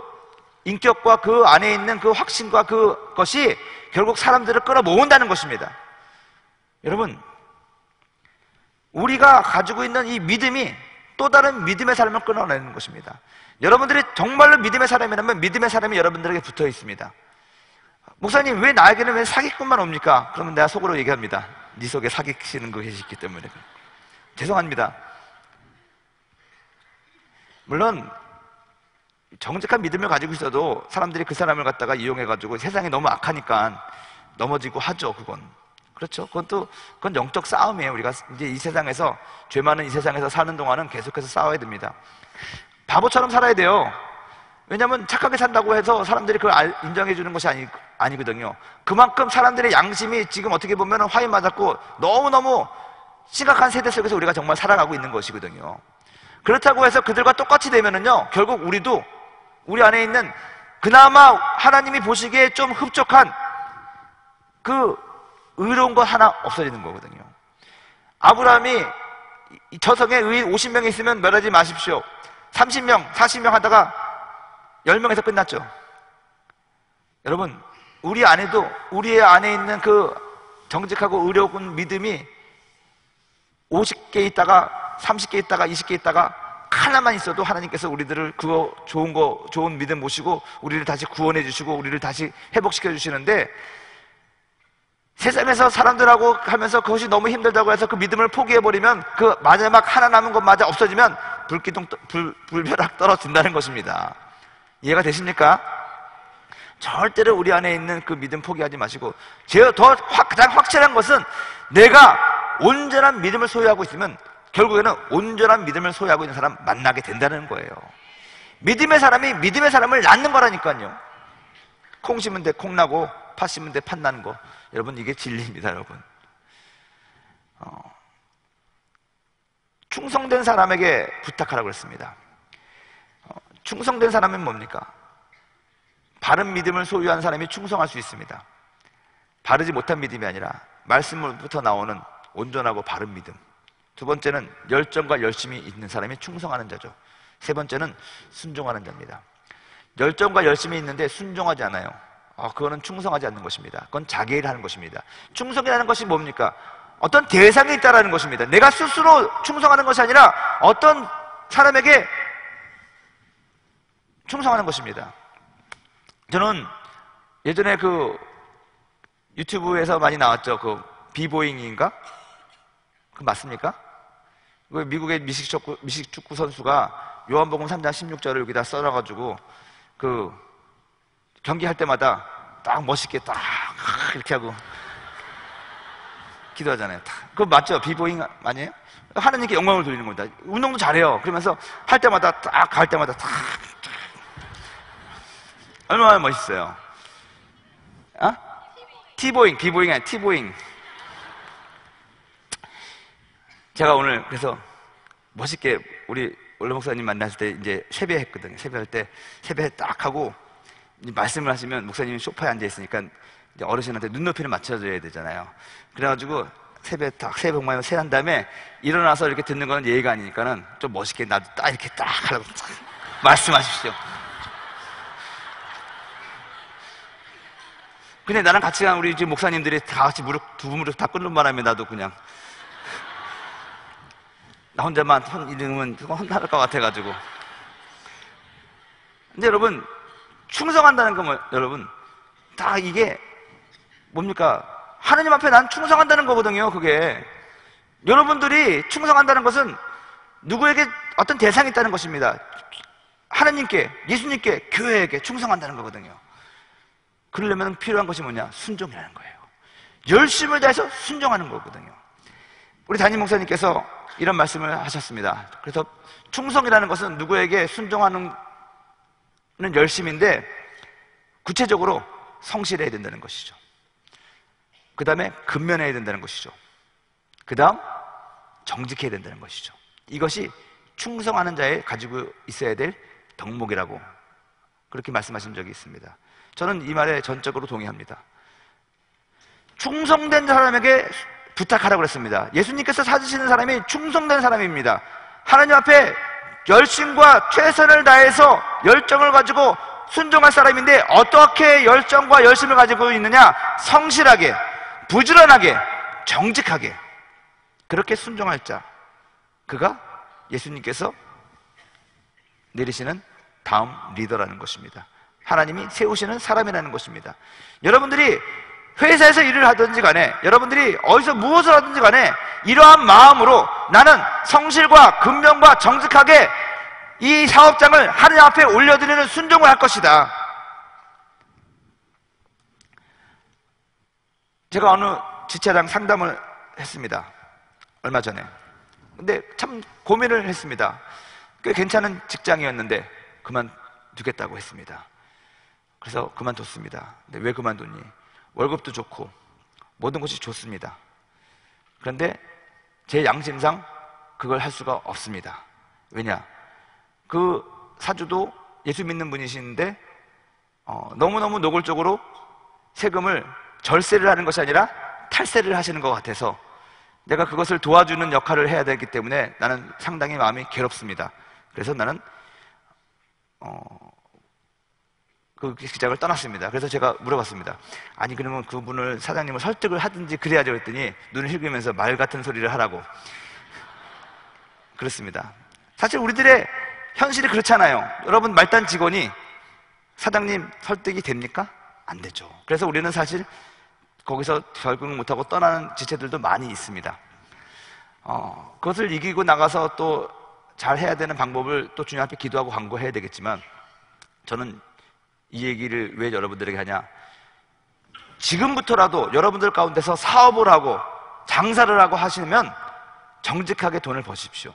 인격과 그 안에 있는 그 확신과 그것이 결국 사람들을 끌어모은다는 것입니다. 여러분, 우리가 가지고 있는 이 믿음이 또 다른 믿음의 사람을 끌어내는 것입니다. 여러분들이 정말로 믿음의 사람이라면 믿음의 사람이 여러분들에게 붙어 있습니다. 목사님, 왜 나에게는 왜 사기꾼만 옵니까? 그러면 내가 속으로 얘기합니다. 네 속에 사기치는 거 계시기 때문에. 죄송합니다. 물론 정직한 믿음을 가지고 있어도 사람들이 그 사람을 갖다가 이용해가지고 세상이 너무 악하니까 넘어지고 하죠. 그렇죠. 그건 영적 싸움이에요. 우리가 이제 이 세상에서, 죄 많은 이 세상에서 사는 동안은 계속해서 싸워야 됩니다. 바보처럼 살아야 돼요. 왜냐하면 착하게 산다고 해서 사람들이 그걸 인정해 주는 것이 아니거든요. 그만큼 사람들의 양심이 지금 어떻게 보면 화이 맞았고 너무너무 심각한 세대 속에서 우리가 정말 살아가고 있는 것이거든요. 그렇다고 해서 그들과 똑같이 되면은요, 결국 우리도 우리 안에 있는 그나마 하나님이 보시기에 좀 흡족한 그 의로운 것 하나 없어지는 거거든요. 아브라함이 저성에 의 50명이 있으면 멸하지 마십시오. 30명, 40명 하다가 10명에서 끝났죠. 여러분, 우리 안에도 우리의 안에 있는 그 정직하고 의로운 믿음이 50개 있다가 30개 있다가 20개 있다가 하나만 있어도 하나님께서 우리들을 그거 좋은 믿음 모시고 우리를 다시 구원해 주시고 우리를 다시 회복시켜 주시는데, 세상에서 사람들하고 하면서 그것이 너무 힘들다고 해서 그 믿음을 포기해버리면 그 마지막 하나 남은 것마저 없어지면 불벼락 떨어진다는 것입니다. 이해가 되십니까? 절대로 우리 안에 있는 그 믿음 포기하지 마시고, 가장 확실한 것은 내가 온전한 믿음을 소유하고 있으면 결국에는 온전한 믿음을 소유하고 있는 사람 만나게 된다는 거예요. 믿음의 사람이 믿음의 사람을 낳는 거라니까요. 콩 심은 데 콩 나고 팥 심은 데 팥 나는 거, 여러분, 이게 진리입니다. 여러분, 충성된 사람에게 부탁하라고 그랬습니다. 충성된 사람은 뭡니까? 바른 믿음을 소유한 사람이 충성할 수 있습니다. 바르지 못한 믿음이 아니라 말씀으로부터 나오는 온전하고 바른 믿음. 두 번째는 열정과 열심이 있는 사람이 충성하는 자죠. 세 번째는 순종하는 자입니다. 열정과 열심이 있는데 순종하지 않아요. 그거는 충성하지 않는 것입니다. 그건 자기 일을 하는 것입니다. 충성이라는 것이 뭡니까? 어떤 대상이 있다는 것입니다. 내가 스스로 충성하는 것이 아니라 어떤 사람에게 충성하는 것입니다. 저는 예전에 그 유튜브에서 많이 나왔죠. 비보잉인가? 그 맞습니까? 그 미국의 미식축구 선수가 요한복음 3장 16절을 여기다 써놔가지고 경기할 때마다 딱 멋있게 딱 이렇게 하고 기도하잖아요. 그거 맞죠? 비보잉 아니에요? 하나님께 영광을 돌리는 겁니다. 운동도 잘해요. 그러면서 할 때마다 딱 갈 때마다 딱 얼마나 멋있어요. 비보잉 아니 티보잉. 제가 오늘 그래서 멋있게 우리 원로 목사님 만났을 때 이제 세배했거든요. 세배할 때 세배 딱 하고 말씀을 하시면 목사님이 소파에 앉아 있으니까 이제 어르신한테 눈높이를 맞춰줘야 되잖아요. 그래가지고 세배 복마에 세한 다음에 일어나서 이렇게 듣는 건 예의가 아니니까는 좀 멋있게 나도 딱 이렇게 딱 하라고 말씀하십시오. 근데 나랑 같이 간 우리 지금 목사님들이 다 같이 두 무릎 다 꿇는 바람에 나도 그냥 나 혼자만 손 이름은 혼날 것 같아가지고. 근데 여러분, 충성한다는 건 여러분, 다 이게 뭡니까? 하나님 앞에 난 충성한다는 거거든요, 그게. 여러분들이 충성한다는 것은 누구에게 어떤 대상이 있다는 것입니다. 하나님께, 예수님께, 교회에게 충성한다는 거거든요. 그러려면 필요한 것이 뭐냐? 순종이라는 거예요. 열심을 다해서 순종하는 거거든요. 우리 담임 목사님께서 이런 말씀을 하셨습니다. 그래서 충성이라는 것은 누구에게 순종하는 열심인데 구체적으로 성실해야 된다는 것이죠. 그 다음에 근면해야 된다는 것이죠. 그 다음 정직해야 된다는 것이죠. 이것이 충성하는 자에 가지고 있어야 될 덕목이라고 그렇게 말씀하신 적이 있습니다. 저는 이 말에 전적으로 동의합니다. 충성된 사람에게 부탁하라고 그랬습니다. 예수님께서 찾으시는 사람이 충성된 사람입니다. 하나님 앞에 열심과 최선을 다해서 열정을 가지고 순종할 사람인데 어떻게 열정과 열심을 가지고 있느냐? 성실하게, 부지런하게, 정직하게 그렇게 순종할 자, 그가 예수님께서 내리시는 다음 리더라는 것입니다. 하나님이 세우시는 사람이라는 것입니다. 여러분들이 회사에서 일을 하든지 간에, 여러분들이 어디서 무엇을 하든지 간에 이러한 마음으로 나는 성실과 근면과 정직하게 이 사업장을 하나님 앞에 올려드리는 순종을 할 것이다. 제가 어느 지체랑 상담을 했습니다. 얼마 전에. 근데 참 고민을 했습니다. 꽤 괜찮은 직장이었는데 그만두겠다고 했습니다. 그래서 그만뒀습니다. 근데 왜 그만뒀니? 월급도 좋고 모든 것이 좋습니다. 그런데 제 양심상 그걸 할 수가 없습니다. 왜냐? 그 사주도 예수 믿는 분이신데 너무너무 노골적으로 세금을 절세를 하는 것이 아니라 탈세를 하시는 것 같아서 내가 그것을 도와주는 역할을 해야 되기 때문에 나는 상당히 마음이 괴롭습니다. 그래서 나는 그 직장을 떠났습니다. 그래서 제가 물어봤습니다. 아니 그러면 그분을, 사장님을 설득을 하든지 그래야죠 했더니 눈을 힐그면서 말 같은 소리를 하라고. 그렇습니다. 사실 우리들의 현실이 그렇잖아요. 여러분, 말단 직원이 사장님 설득이 됩니까? 안 되죠. 그래서 우리는 사실 거기서 결국은 못하고 떠나는 지체들도 많이 있습니다. 그것을 이기고 나가서 또 잘 해야 되는 방법을 또 주님 앞에 기도하고 간구해야 되겠지만, 저는 이 얘기를 왜 여러분들에게 하냐? 지금부터라도 여러분들 가운데서 사업을 하고 장사를 하고 하시면 정직하게 돈을 버십시오.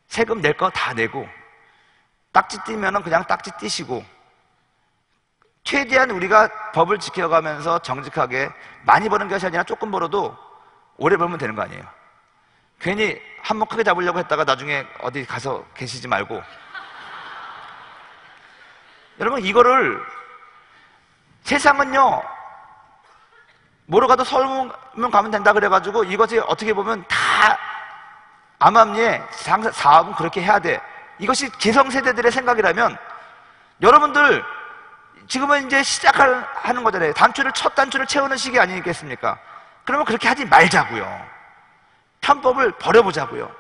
세금 낼 거 다 내고, 딱지 띄면은 그냥 딱지 띄시고, 최대한 우리가 법을 지켜가면서 정직하게 많이 버는 것이 아니라 조금 벌어도 오래 벌면 되는 거 아니에요. 괜히 한몫 크게 잡으려고 했다가 나중에 어디 가서 계시지 말고. 여러분, 이거를 세상은요 뭐로 가도 서울만 가면 된다 그래가지고 이것이 어떻게 보면 다 암암리에 사업은 그렇게 해야 돼, 이것이 기성세대들의 생각이라면, 여러분들 지금은 이제 시작하는 거잖아요. 첫 단추를 채우는 시기 아니겠습니까? 그러면 그렇게 하지 말자고요. 편법을 버려보자고요.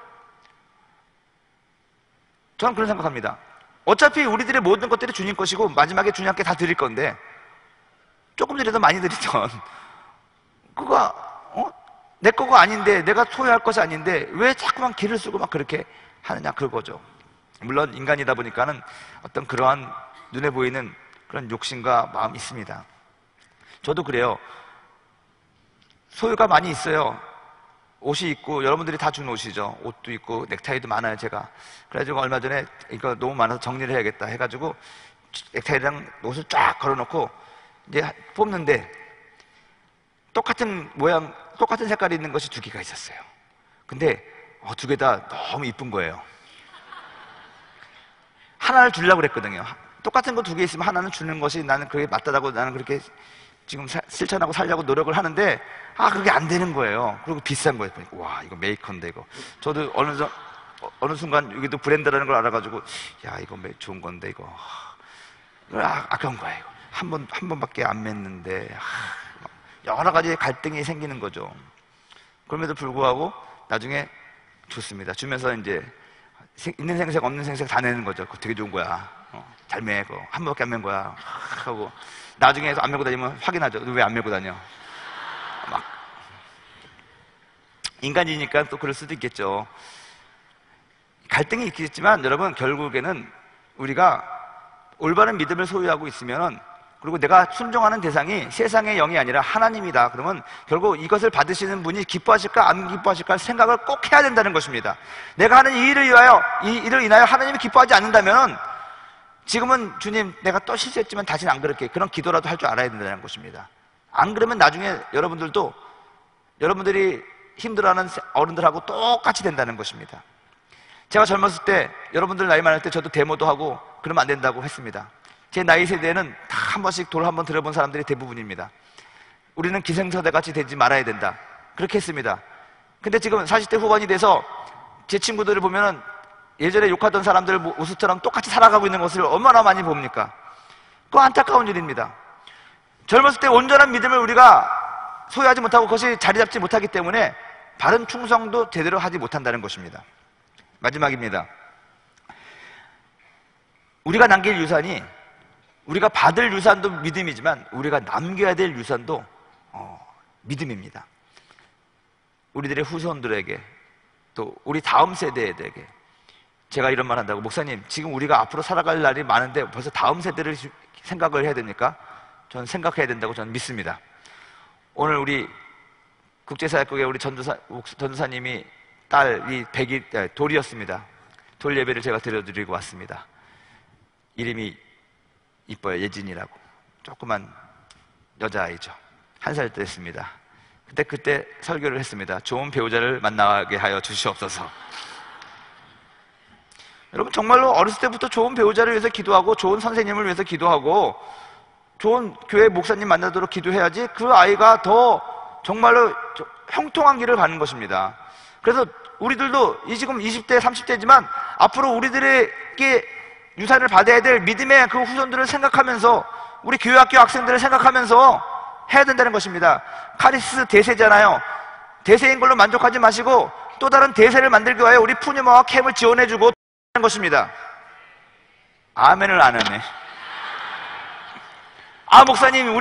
저는 그런 생각합니다. 어차피 우리들의 모든 것들이 주님 것이고 마지막에 주님께 다 드릴 건데, 조금이라도 많이 드리던 그거 내 거가 아닌데, 내가 소유할 것이 아닌데 왜 자꾸만 길을 쓰고 막 그렇게 하느냐, 그거죠. 물론 인간이다 보니까는 어떤 그러한 눈에 보이는 그런 욕심과 마음이 있습니다. 저도 그래요. 소유가 많이 있어요. 옷이 있고, 여러분들이 다 준 옷이죠. 옷도 있고 넥타이도 많아요, 제가. 그래가지고 얼마 전에 이거 너무 많아서 정리를 해야겠다 해가지고 넥타이랑 옷을 쫙 걸어놓고 이제 뽑는데, 똑같은 모양, 똑같은 색깔이 있는 것이 두 개가 있었어요. 근데 두 개 다 너무 이쁜 거예요. 하나를 주려고 그랬거든요. 똑같은 거 두 개 있으면 하나는 주는 것이 나는 그게 맞다고, 나는 그렇게 지금 실천하고 살려고 노력을 하는데, 그게 안 되는 거예요. 그리고 비싼 거예요. 와, 이거 메이커인데 이거. 저도 어느 순간 여기도 브랜드라는 걸 알아가지고, 야, 이거 좋은 건데 이거. 아까운 거야 이거. 한 번밖에 안 맸는데. 여러 가지 갈등이 생기는 거죠. 그럼에도 불구하고 나중에 좋습니다. 주면서 이제 있는 생색 없는 생색 다 내는 거죠. 그거 되게 좋은 거야. 잘 매. 그거 한 번밖에 안 맨 거야. 하고 나중에 안 메고 다니면 확인하죠. 너 왜 안 메고 다녀? 막 인간이니까 또 그럴 수도 있겠죠. 갈등이 있겠지만 여러분, 결국에는 우리가 올바른 믿음을 소유하고 있으면, 그리고 내가 순종하는 대상이 세상의 영이 아니라 하나님이다, 그러면 결국 이것을 받으시는 분이 기뻐하실까 안 기뻐하실까 생각을 꼭 해야 된다는 것입니다. 내가 하는 이 일을 인하여 하나님이 기뻐하지 않는다면 지금은 주님 내가 또 실수했지만 다시는 안 그럴게, 그런 기도라도 할 줄 알아야 된다는 것입니다. 안 그러면 나중에 여러분들도 여러분들이 힘들어하는 어른들하고 똑같이 된다는 것입니다. 제가 젊었을 때, 여러분들 나이 많을 때 저도 데모도 하고 그러면 안 된다고 했습니다. 제 나이 세대는 다 한 번씩 돌 한번 들어본 사람들이 대부분입니다. 우리는 기생서대 같이 되지 말아야 된다, 그렇게 했습니다. 근데 지금 40대 후반이 돼서 제 친구들을 보면은 예전에 욕하던 사람들 모습처럼 똑같이 살아가고 있는 것을 얼마나 많이 봅니까? 그거 안타까운 일입니다. 젊었을 때 온전한 믿음을 우리가 소유하지 못하고 그것이 자리 잡지 못하기 때문에 바른 충성도 제대로 하지 못한다는 것입니다. 마지막입니다. 우리가 남길 유산이, 우리가 받을 유산도 믿음이지만 우리가 남겨야 될 유산도 믿음입니다. 우리들의 후손들에게, 또 우리 다음 세대에게. 제가 이런 말 한다고, 목사님 지금 우리가 앞으로 살아갈 날이 많은데 벌써 다음 세대를 생각을 해야 됩니까? 저는 생각해야 된다고 저는 믿습니다. 오늘 우리 국제사역국의 우리 전도사님이 딸이 돌이었습니다. 돌 예배를 제가 드려드리고 왔습니다. 이름이 이뻐요. 예진이라고. 조그만 여자아이죠. 1살 됐습니다. 그때 설교를 했습니다. 좋은 배우자를 만나게 하여 주시옵소서. 여러분, 정말로 어렸을 때부터 좋은 배우자를 위해서 기도하고 좋은 선생님을 위해서 기도하고 좋은 교회 목사님 만나도록 기도해야지 그 아이가 더 정말로 형통한 길을 가는 것입니다. 그래서 우리들도 지금 20대, 30대지만 앞으로 우리들에게 유산을 받아야 될 믿음의 그 후손들을 생각하면서, 우리 교회학교 학생들을 생각하면서 해야 된다는 것입니다. 카리스 대세잖아요. 대세인 걸로 만족하지 마시고 또 다른 대세를 만들기 위하여 우리 푸니마와 캠을 지원해주고 하는 것입니다. 아멘을 안 하네. 목사님,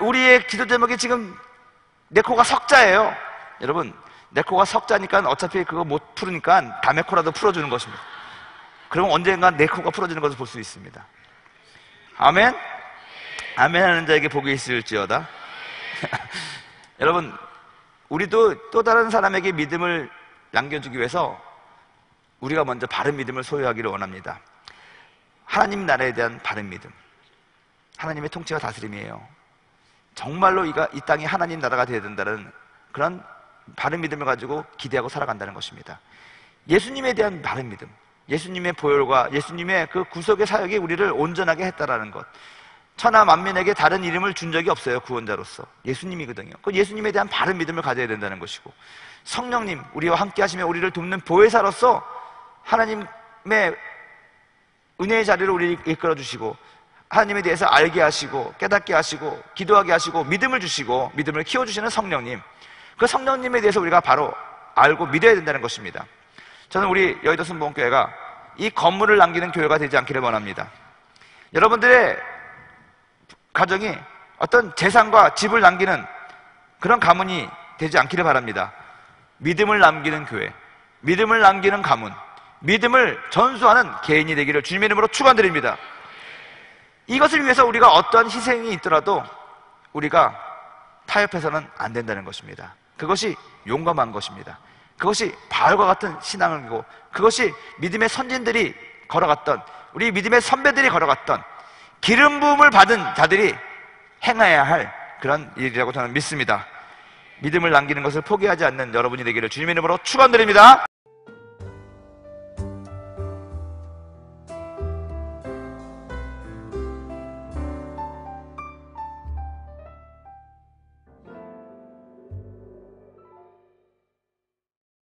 우리의 기도 제목이 지금 내 코가 석자예요. 여러분, 내 코가 석자니까 어차피 그거 못 풀으니까 남의 코라도 풀어주는 것입니다. 그러면 언젠가 내 코가 풀어지는 것을 볼 수 있습니다. 아멘? 아멘 하는 자에게 복이 있을지어다. 여러분, 우리도 또 다른 사람에게 믿음을 남겨주기 위해서 우리가 먼저 바른 믿음을 소유하기를 원합니다. 하나님 나라에 대한 바른 믿음, 하나님의 통치와 다스림이에요. 정말로 이 땅이 하나님 나라가 되어야 된다는 그런 바른 믿음을 가지고 기대하고 살아간다는 것입니다. 예수님에 대한 바른 믿음, 예수님의 보혈과 예수님의 그 구속의 사역이 우리를 온전하게 했다라는 것. 천하 만민에게 다른 이름을 준 적이 없어요. 구원자로서 예수님이거든요. 그 예수님에 대한 바른 믿음을 가져야 된다는 것이고, 성령님 우리와 함께 하시며 우리를 돕는 보혜사로서 하나님의 은혜의 자리를 우리를 이끌어 주시고, 하나님에 대해서 알게 하시고 깨닫게 하시고 기도하게 하시고 믿음을 주시고 믿음을 키워주시는 성령님, 그 성령님에 대해서 우리가 바로 알고 믿어야 된다는 것입니다. 저는 우리 여의도 순복음교회가 이 건물을 남기는 교회가 되지 않기를 원합니다. 여러분들의 가정이 어떤 재산과 집을 남기는 그런 가문이 되지 않기를 바랍니다. 믿음을 남기는 교회, 믿음을 남기는 가문, 믿음을 전수하는 개인이 되기를 주님의 이름으로 축원드립니다. 이것을 위해서 우리가 어떠한 희생이 있더라도 우리가 타협해서는 안 된다는 것입니다. 그것이 용감한 것입니다. 그것이 바알과 같은 신앙이고, 그것이 믿음의 선진들이 걸어갔던, 우리 믿음의 선배들이 걸어갔던 기름 부음을 받은 자들이 행해야 할 그런 일이라고 저는 믿습니다. 믿음을 남기는 것을 포기하지 않는 여러분이 되기를 주님의 이름으로 축원드립니다.